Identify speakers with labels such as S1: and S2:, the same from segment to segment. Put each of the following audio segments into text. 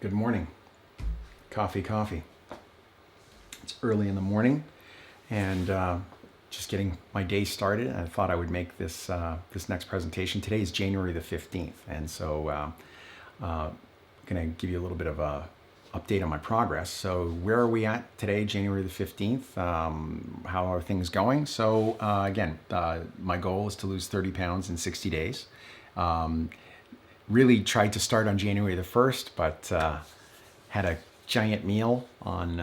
S1: Good morning. Coffee, coffee. It's early in the morning, and just getting my day started. I thought I would make this next presentation. Today is January the 15th, and so I'm going to give you a little bit of a update on my progress. So where are we at today, January the 15th? How are things going? So again, my goal is to lose 30 pounds in 60 days. Really tried to start on January the 1st, but had a giant meal on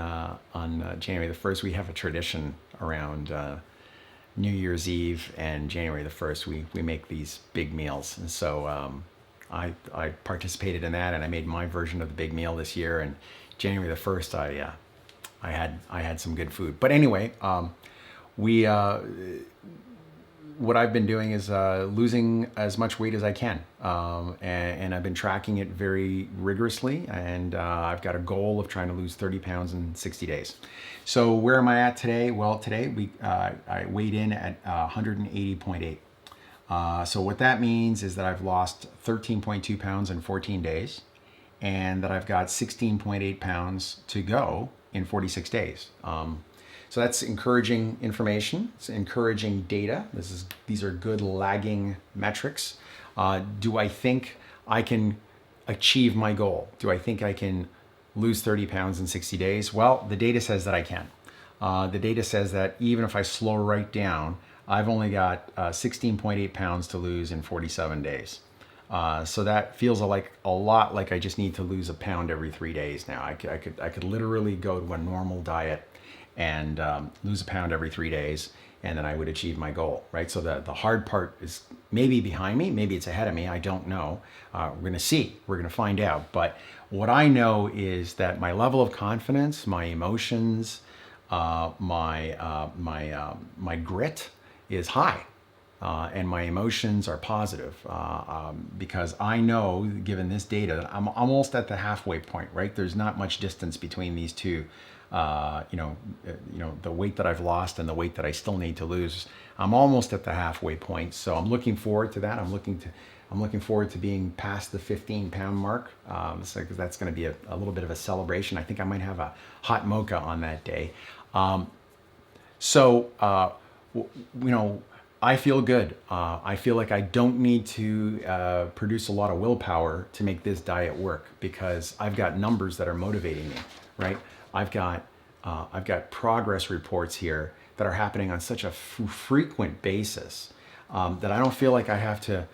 S1: January the 1st. We have a tradition around New Year's Eve and January the 1st. We make these big meals, and so I participated in that, and I made my version of the big meal this year. And January the 1st, I had some good food. But anyway, we what I've been doing is losing as much weight as I can, and I've been tracking it very rigorously, and I've got a goal of trying to lose 30 pounds in 60 days. So where am I at today? Well, today I weighed in at 180.8. So what that means is that I've lost 13.2 pounds in 14 days, and that I've got 16.8 pounds to go in 46 days. So that's encouraging information. It's encouraging data. These are good lagging metrics. Do I think I can achieve my goal? Do I think I can lose 30 pounds in 60 days? Well, the data says that I can. The data says that even if I slow right down, I've only got 16.8 pounds to lose in 47 days. So that feels a lot like I just need to lose a pound every 3 days now. I could literally go to a normal diet and lose a pound every 3 days, and then I would achieve my goal, right? So the hard part is maybe behind me, maybe it's ahead of me, I don't know. We're gonna see, we're gonna find out. But what I know is that my level of confidence, my emotions, my grit is high. And my emotions are positive because I know, given this data, that I'm almost at the halfway point, right? There's not much distance between these two. The weight that I've lost and the weight that I still need to lose. I'm almost at the halfway point, so I'm looking forward to that. I'm looking forward to being past the 15-pound mark. So that's going to be a little bit of a celebration. I think I might have a hot mocha on that day. I feel good. I feel like I don't need to produce a lot of willpower to make this diet work because I've got numbers that are motivating me, right? I've got progress reports here that are happening on such a frequent basis that I don't feel like I have to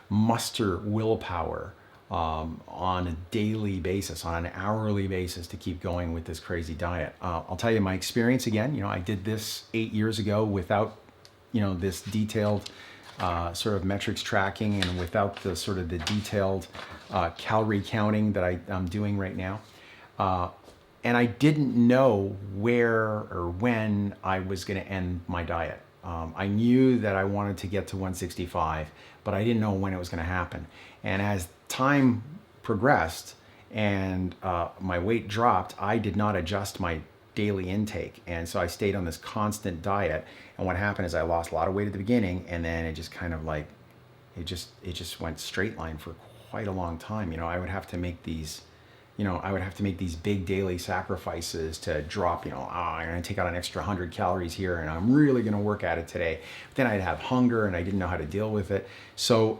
S1: muster willpower on a daily basis, on an hourly basis to keep going with this crazy diet. I'll tell you my experience again. I did this 8 years ago without this detailed sort of metrics tracking and without the sort of the detailed calorie counting that I'm doing right now. And I didn't know where or when I was going to end my diet. I knew that I wanted to get to 165, but I didn't know when it was going to happen. And as time progressed and my weight dropped, I did not adjust my daily intake. And so I stayed on this constant diet. And what happened is I lost a lot of weight at the beginning, and then it just kind of like, it just went straight line for quite a long time. I would have to make these big daily sacrifices to drop, I'm going to take out an extra 100 calories here and I'm really going to work at it today. But then I'd have hunger and I didn't know how to deal with it. So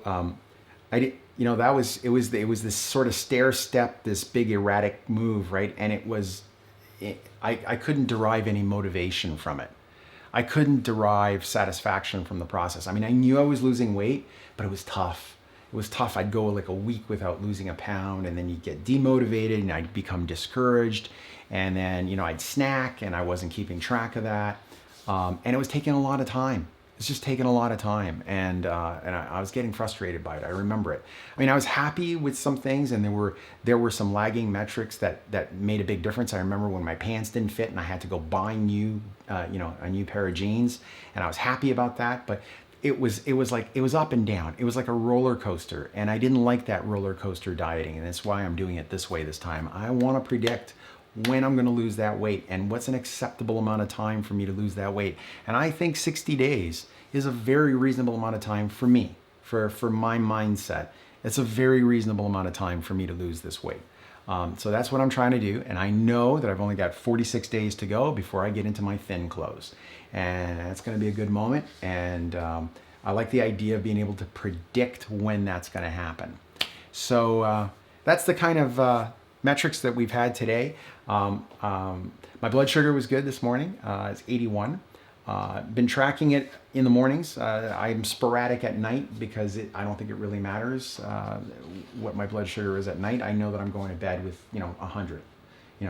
S1: it was this sort of stair step, this big erratic move, right? And I couldn't derive any motivation from it. I couldn't derive satisfaction from the process. I mean, I knew I was losing weight, but it was tough. It was tough. I'd go like a week without losing a pound, and then you'd get demotivated and I'd become discouraged. And then, I'd snack and I wasn't keeping track of that. And it was taking a lot of time. It's just taking a lot of time. And I was getting frustrated by it. I remember it. I mean, I was happy with some things, and there were some lagging metrics that made a big difference. I remember when my pants didn't fit and I had to go buy a new pair of jeans, and I was happy about that. But it was up and down. It was like a roller coaster, and I didn't like that roller coaster dieting, and that's why I'm doing it this way this time. I want to predict when I'm going to lose that weight and what's an acceptable amount of time for me to lose that weight. And I think 60 days is a very reasonable amount of time for me, for my mindset. It's a very reasonable amount of time for me to lose this weight. So that's what I'm trying to do. And I know that I've only got 46 days to go before I get into my thin clothes. And that's going to be a good moment. And I like the idea of being able to predict when that's going to happen. So that's the kind of metrics that we've had today. My blood sugar was good this morning. It's 81. Been tracking it in the mornings. I'm sporadic at night because I don't think it really matters what my blood sugar is at night. I know that I'm going to bed with 100.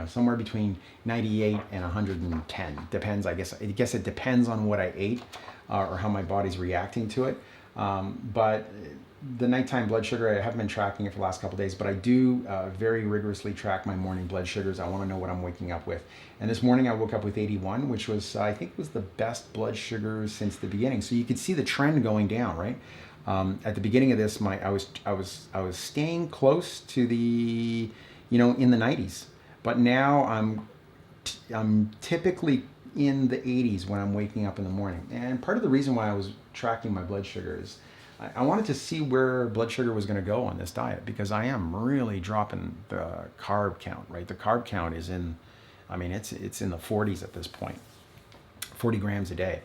S1: Somewhere between 98 and 110. Depends, I guess. It depends on what I ate or how my body's reacting to it. But the nighttime blood sugar, I haven't been tracking it for the last couple of days, but I do very rigorously track my morning blood sugars. I want to know what I'm waking up with. And this morning I woke up with 81, which was, I think, was the best blood sugar since the beginning. So you could see the trend going down, right? At the beginning of this, I was staying close to the, in the 90s, but now I'm typically in the 80s when I'm waking up in the morning. And part of the reason why I was tracking my blood sugar is I wanted to see where blood sugar was going to go on this diet, because I am really dropping the carb count, right? The carb count is it's in the 40s at this point, 40 grams a day.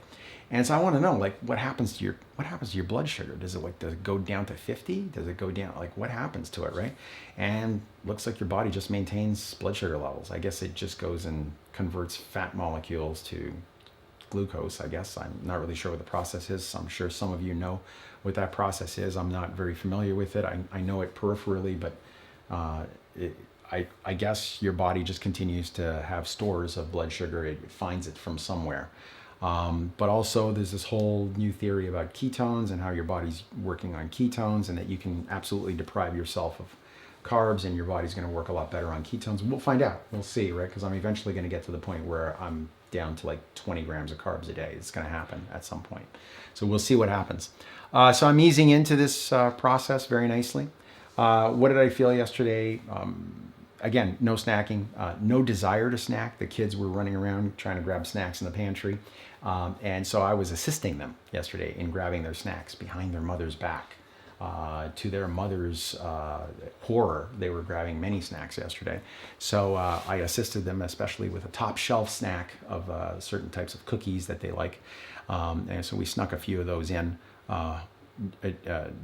S1: And so I want to know, what happens to your blood sugar? Does it go down to 50? Does it go down? What happens to it, right? And looks like your body just maintains blood sugar levels. I guess it just goes and converts fat molecules to glucose, I guess. I'm not really sure what the process is. I'm sure some of you know what that process is. I'm not very familiar with it. I know it peripherally, but I guess your body just continues to have stores of blood sugar. It finds it from somewhere. But also there's this whole new theory about ketones and how your body's working on ketones, and that you can absolutely deprive yourself of carbs and your body's going to work a lot better on ketones. We'll find out. We'll see, right? Because I'm eventually going to get to the point where I'm down to 20 grams of carbs a day. It's going to happen at some point. So we'll see what happens. So I'm easing into this process very nicely. What did I feel yesterday? Again, no snacking, no desire to snack. The kids were running around trying to grab snacks in the pantry. And so I was assisting them yesterday in grabbing their snacks behind their mother's back. To their mother's horror, they were grabbing many snacks yesterday. So I assisted them, especially with a top shelf snack of certain types of cookies that they like. And so we snuck a few of those in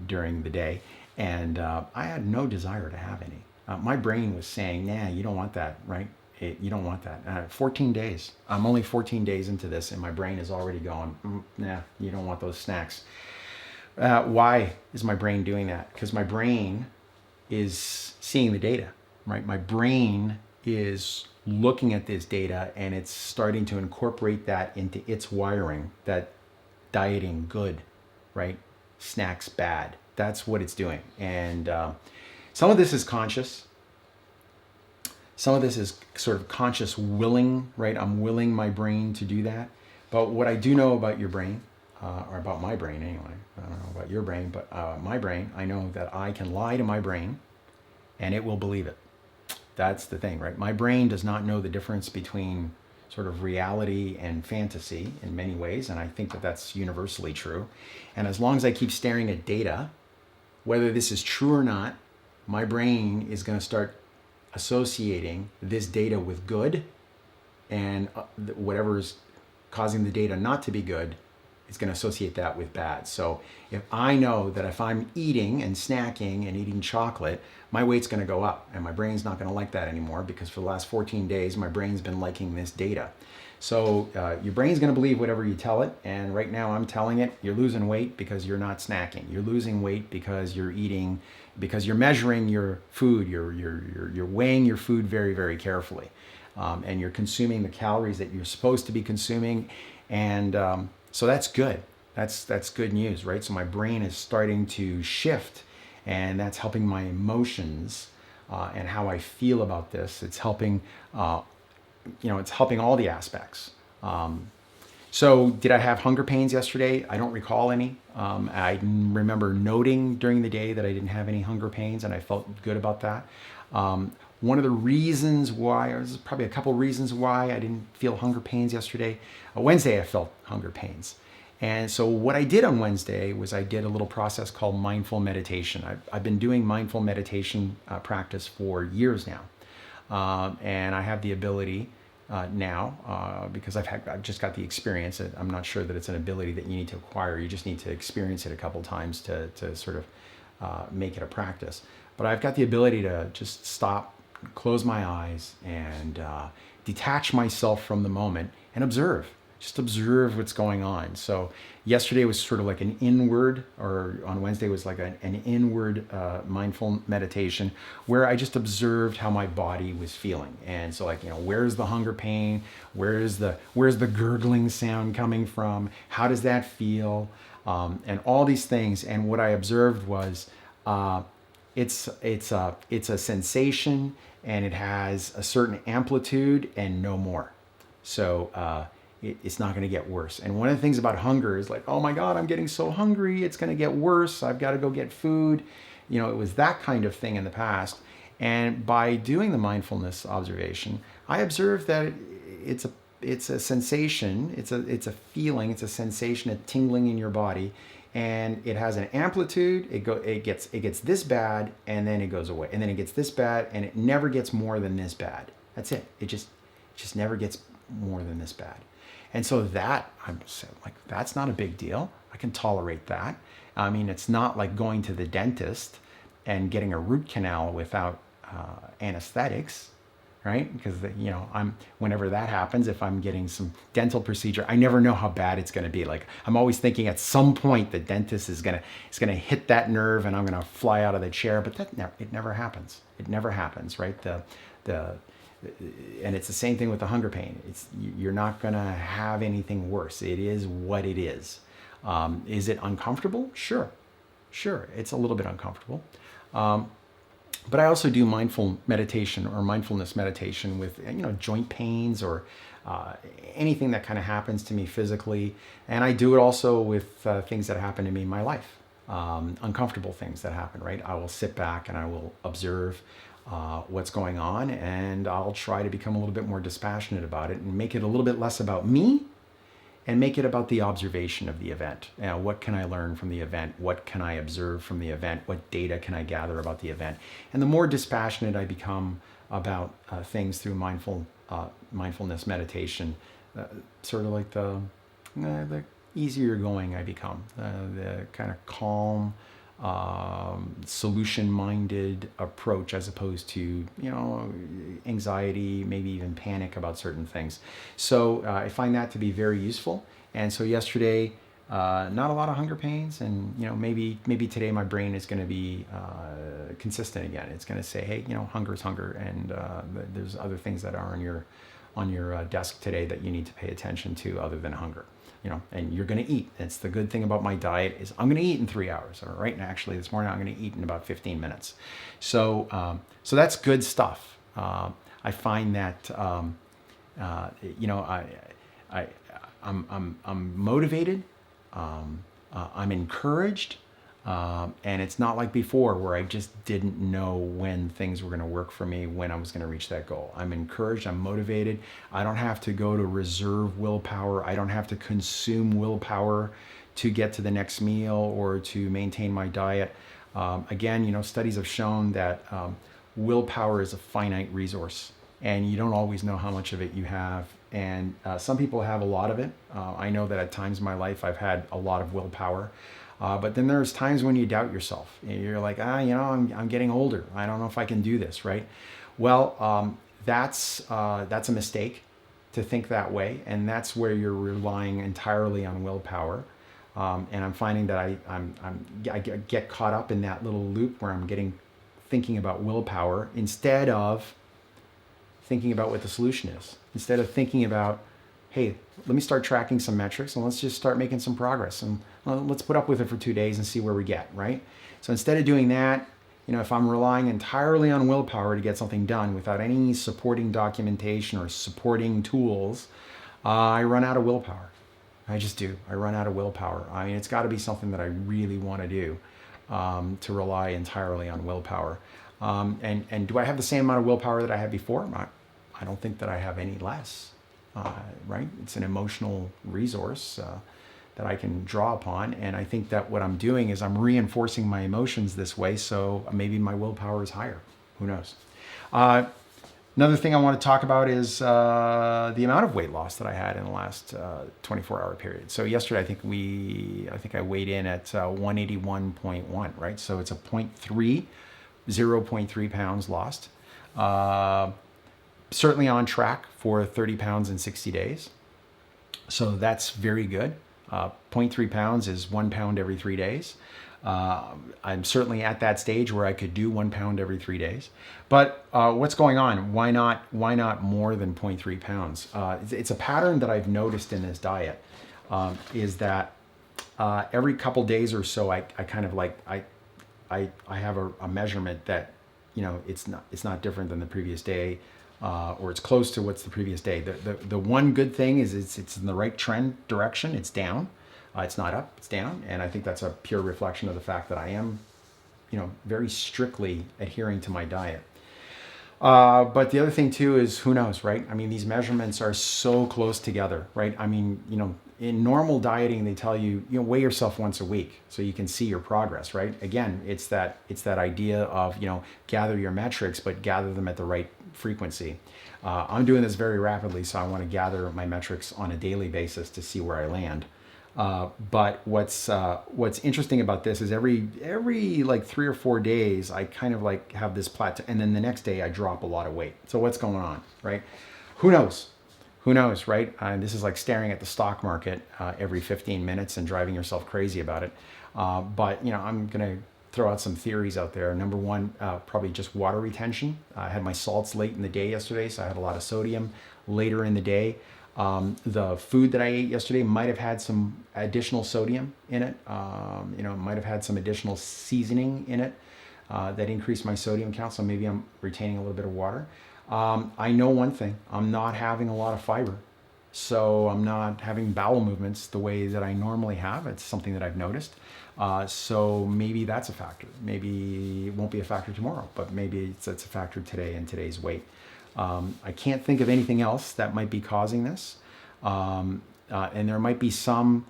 S1: during the day. And I had no desire to have any. My brain was saying, nah, you don't want that, right? You don't want that. 14 days. I'm only 14 days into this, and my brain is already going, nah, you don't want those snacks. Why is my brain doing that? Because my brain is seeing the data, right? My brain is looking at this data, and it's starting to incorporate that into its wiring, that dieting good, right? Snacks bad. That's what it's doing. And some of this is conscious. Some of this is sort of conscious willing, right? I'm willing my brain to do that. But what I do know about your brain, or about my brain anyway, I don't know about your brain, but my brain, I know that I can lie to my brain and it will believe it. That's the thing, right? My brain does not know the difference between sort of reality and fantasy in many ways, and I think that that's universally true. And as long as I keep staring at data, whether this is true or not, my brain is going to start associating this data with good, and whatever is causing the data not to be good, it's going to associate that with bad. So if I know that if I'm eating and snacking and eating chocolate, my weight's going to go up, and my brain's not going to like that anymore, because for the last 14 days, my brain's been liking this data. So your brain's going to believe whatever you tell it. And right now I'm telling it, you're losing weight because you're not snacking. You're losing weight because you're eating, because you're measuring your food. You're weighing your food very, very carefully. And you're consuming the calories that you're supposed to be consuming. And so that's good. That's good news, right? So my brain is starting to shift, and that's helping my emotions and how I feel about this. It's helping, it's helping all the aspects. So did I have hunger pains yesterday? I don't recall any. I remember noting during the day that I didn't have any hunger pains, and I felt good about that. One of the reasons why, or there's probably a couple reasons why I didn't feel hunger pains yesterday. Wednesday I felt hunger pains. And so what I did on Wednesday was I did a little process called mindful meditation. I've been doing mindful meditation practice for years now. And I have the ability now because I've just got the experience. I'm not sure that it's an ability that you need to acquire. You just need to experience it a couple times to sort of make it a practice. But I've got the ability to just stop, close my eyes, and detach myself from the moment and observe. Just observe what's going on. So yesterday was sort of like an inward, or on Wednesday was like an inward mindful meditation where I just observed how my body was feeling. And so, like, where's the hunger pain? Where's the gurgling sound coming from? How does that feel? And all these things. And what I observed was it's a sensation, and it has a certain amplitude and no more. So it's not going to get worse. And one of the things about hunger is like, oh my God, I'm getting so hungry. It's going to get worse. I've got to go get food. It was that kind of thing in the past. And by doing the mindfulness observation, I observed that it's a sensation. It's a feeling. It's a sensation, a tingling in your body, and it has an amplitude. It gets this bad, and then it goes away, and then it gets this bad, and it never gets more than this bad. That's it. It just never gets more than this bad. And so that, I'm like, that's not a big deal. I can tolerate that. I mean, it's not like going to the dentist and getting a root canal without anesthetics, right? Because whenever that happens, if I'm getting some dental procedure, I never know how bad it's going to be. Like, I'm always thinking at some point the dentist is gonna hit that nerve and I'm gonna fly out of the chair. But it never happens. It never happens, right? And it's the same thing with the hunger pain. You're not going to have anything worse. It is what it is. Is it uncomfortable? Sure. It's a little bit uncomfortable. But I also do mindful meditation or mindfulness meditation with joint pains or anything that kind of happens to me physically. And I do it also with things that happen to me in my life. Uncomfortable things that happen, right? I will sit back and I will observe what's going on, and I'll try to become a little bit more dispassionate about it and make it a little bit less about me and make it about the observation of the event. What can I learn from the event? What can I observe from the event? What data can I gather about the event? And the more dispassionate I become about things through mindfulness meditation, sort of like the easier going I become, the kind of calm, solution-minded approach, as opposed to anxiety, maybe even panic about certain things. So I find that to be very useful. And so yesterday, not a lot of hunger pains, and maybe today my brain is going to be consistent again. It's going to say, hey, hunger is hunger, and there's other things that are on your desk today that you need to pay attention to other than hunger. And you're going to eat. It's the good thing about my diet is I'm going to eat in 3 hours. Or right now, actually, this morning I'm going to eat in about 15 minutes. So that's good stuff. I find that I'm motivated. I'm encouraged. And it's not like before where I just didn't know when things were going to work for me, when I was going to reach that goal. I'm encouraged. I'm motivated. I don't have to go to reserve willpower. I don't have to consume willpower to get to the next meal or to maintain my diet. Again, studies have shown that willpower is a finite resource, and you don't always know how much of it you have. And some people have a lot of it. I know that at times in my life I've had a lot of willpower. But then there's times when you doubt yourself. You're like, I'm getting older. I don't know if I can do this, right? Well, that's a mistake to think that way, and that's where you're relying entirely on willpower. And I'm finding that I get caught up in that little loop where I'm thinking about willpower instead of thinking about what the solution is. Instead of thinking about, hey, let me start tracking some metrics and let's just start making some progress, and let's put up with it for 2 days and see where we get, right? So instead of doing that, if I'm relying entirely on willpower to get something done without any supporting documentation or supporting tools, I run out of willpower. I just do. I run out of willpower. I mean, it's got to be something that I really want to do to rely entirely on willpower. And do I have the same amount of willpower that I had before? I don't think that I have any less. Right? It's an emotional resource that I can draw upon. And I think that what I'm doing is I'm reinforcing my emotions this way. So maybe my willpower is higher. Who knows? Another thing I want to talk about is the amount of weight loss that I had in the last 24-hour period. So yesterday, I think I weighed in at 181.1, right? So it's a 0.3 pounds lost. Certainly on track for 30 pounds in 60 days. So that's very good. 0.3 pounds is 1 pound every 3 days. I'm certainly at that stage where I could do 1 pound every 3 days. But what's going on? Why not more than 0.3 pounds? It's a pattern that I've noticed in this diet, is that every couple days or so, I kind of like, I have a measurement that, it's not different than the previous day, or it's close to what's the previous day. The one good thing is it's in the right trend direction. It's down. It's not up, it's down. And I think that's a pure reflection of the fact that I am, very strictly adhering to my diet. But the other thing too is, who knows, right? I mean, these measurements are so close together, right? I mean, in normal dieting, they tell you, weigh yourself once a week so you can see your progress, right? Again, it's that idea of, gather your metrics, but gather them at the right frequency. I'm doing this very rapidly, so I want to gather my metrics on a daily basis to see where I land. But what's interesting about this is every like 3 or 4 days, I kind of like have this plateau, and then the next day I drop a lot of weight. So what's going on, right? Who knows? Who knows, right? This is like staring at the stock market every 15 minutes and driving yourself crazy about it. But I'm gonna throw out some theories out there. Number one, probably just water retention. I had my salts late in the day yesterday, so I had a lot of sodium later in the day. The food that I ate yesterday might have had some additional sodium in it. Might have had some additional seasoning in it that increased my sodium count. So maybe I'm retaining a little bit of water. I know one thing: I'm not having a lot of fiber, so I'm not having bowel movements the way that I normally have. It's something that I've noticed. So maybe that's a factor. Maybe it won't be a factor tomorrow, but maybe it's a factor today in today's weight. I can't think of anything else that might be causing this. And there might be some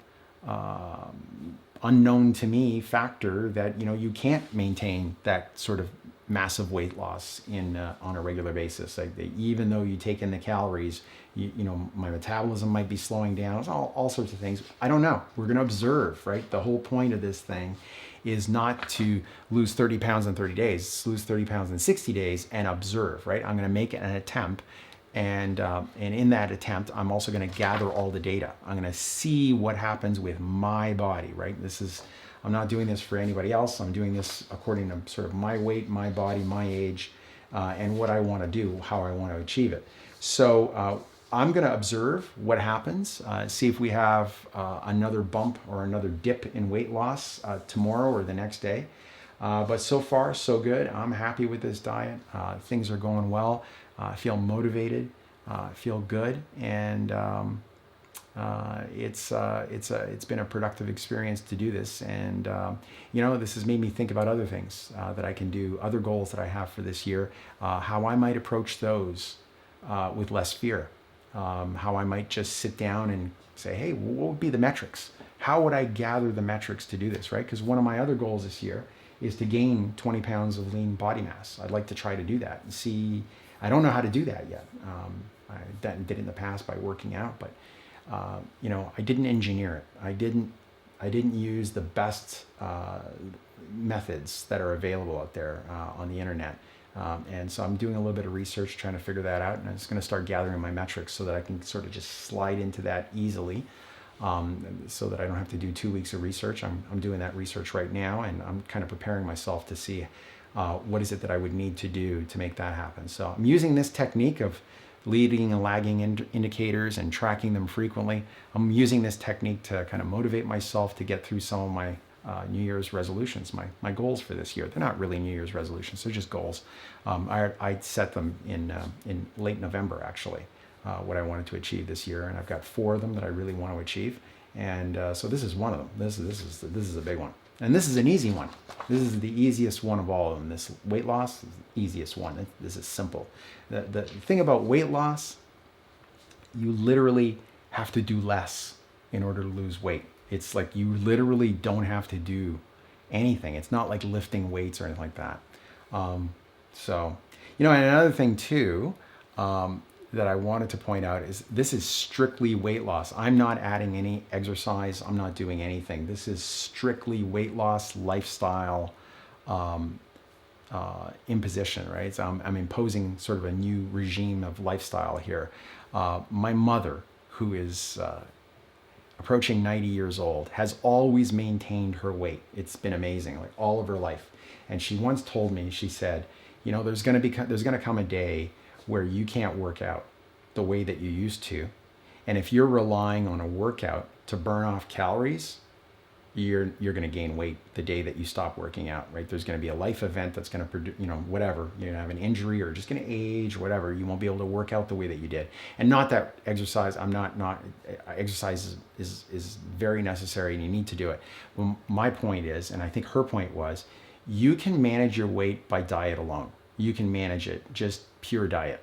S1: unknown to me factor that, you can't maintain that sort of massive weight loss on a regular basis. Like, even though you take in the calories, my metabolism might be slowing down. It's all sorts of things. I don't know. We're going to observe, right? The whole point of this thing is not to lose 30 pounds in 30 days. It's lose 30 pounds in 60 days and observe, right? I'm going to make an attempt. And in that attempt, I'm also going to gather all the data. I'm going to see what happens with my body, right? I'm not doing this for anybody else. I'm doing this according to sort of my weight, my body, my age, and what I want to do, how I want to achieve it. So I'm going to observe what happens, see if we have another bump or another dip in weight loss tomorrow or the next day. But so far, so good. I'm happy with this diet. Things are going well. I feel motivated. I feel good, and it's been a productive experience to do this. And this has made me think about other things that I can do, other goals that I have for this year, how I might approach those with less fear. How I might just sit down and say, hey, what would be the metrics? How would I gather the metrics to do this, right? Because one of my other goals this year is to gain 20 pounds of lean body mass. I'd like to try to do that and see. I don't know how to do that yet. I did it in the past by working out, but I didn't engineer it. I didn't use the best methods that are available out there on the internet. And so I'm doing a little bit of research trying to figure that out, and I'm just going to start gathering my metrics so that I can sort of just slide into that easily, so that I don't have to do 2 weeks of research. I'm doing that research right now, and I'm kind of preparing myself to see what is it that I would need to do to make that happen. So I'm using this technique of leading and lagging indicators and tracking them frequently. I'm using this technique to kind of motivate myself to get through some of my New Year's resolutions, my goals for this year. They're not really New Year's resolutions; they're just goals. I set them in late November, actually, what I wanted to achieve this year, and I've got 4 of them that I really want to achieve. And so this is one of them. This is a big one, and this is an easy one. This is the easiest one of all of them. This weight loss is the easiest one. This is simple. The thing about weight loss, you literally have to do less in order to lose weight. It's like you literally don't have to do anything. It's not like lifting weights or anything like that. And another thing too, that I wanted to point out is this is strictly weight loss. I'm not adding any exercise. I'm not doing anything. This is strictly weight loss lifestyle imposition, right? So I'm imposing sort of a new regime of lifestyle here. My mother, who is approaching 90 years old, has always maintained her weight. It's been amazing, like all of her life. And she once told me, she said, you know, there's going to come a day where you can't work out the way that you used to. And if you're relying on a workout to burn off calories, you're going to gain weight the day that you stop working out, right? There's going to be a life event that's going to produce, you know, whatever. You're going to have an injury or just going to age, whatever. You won't be able to work out the way that you did. And not that exercise, exercise is very necessary and you need to do it. Well, my point is, and I think her point was, you can manage your weight by diet alone. You can manage it, just pure diet.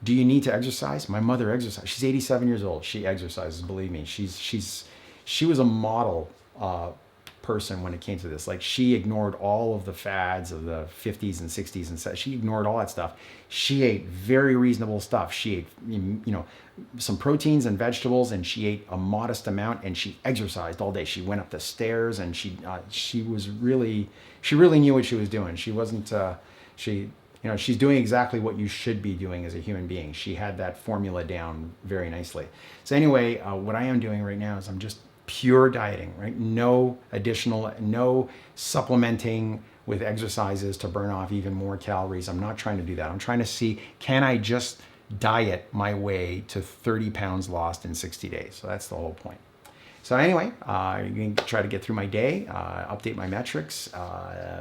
S1: Do you need to exercise? My mother exercises. She's 87 years old. She exercises, believe me. She was a model person when it came to this. Like, she ignored all of the fads of the 50s and 60s and she ignored all that stuff. She ate very reasonable stuff. She ate, you know, some proteins and vegetables, and she ate a modest amount, and she exercised all day. She went up the stairs, and she really knew what she was doing. She wasn't you know, she's doing exactly what you should be doing as a human being. She had that formula down very nicely. So anyway, what I am doing right now is I'm just pure dieting, right? No supplementing with exercises to burn off even more calories. I'm not trying to do that. I'm trying to see, can I just diet my way to 30 pounds lost in 60 days? So that's the whole point. So anyway, you can try to get through my day, update my metrics,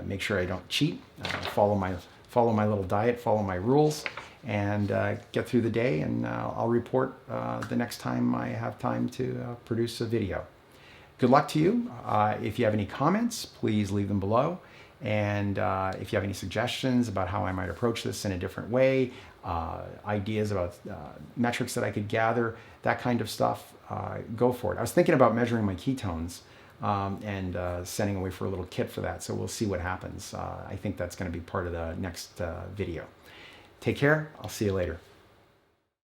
S1: make sure I don't cheat, follow my little diet, follow my rules, and get through the day, and I'll report the next time I have time to produce a video. Good luck to you. If you have any comments, please leave them below. And if you have any suggestions about how I might approach this in a different way, ideas about metrics that I could gather, that kind of stuff, go for it. I was thinking about measuring my ketones and sending away for a little kit for that. So we'll see what happens. I think that's going to be part of the next video. Take care. I'll see you later.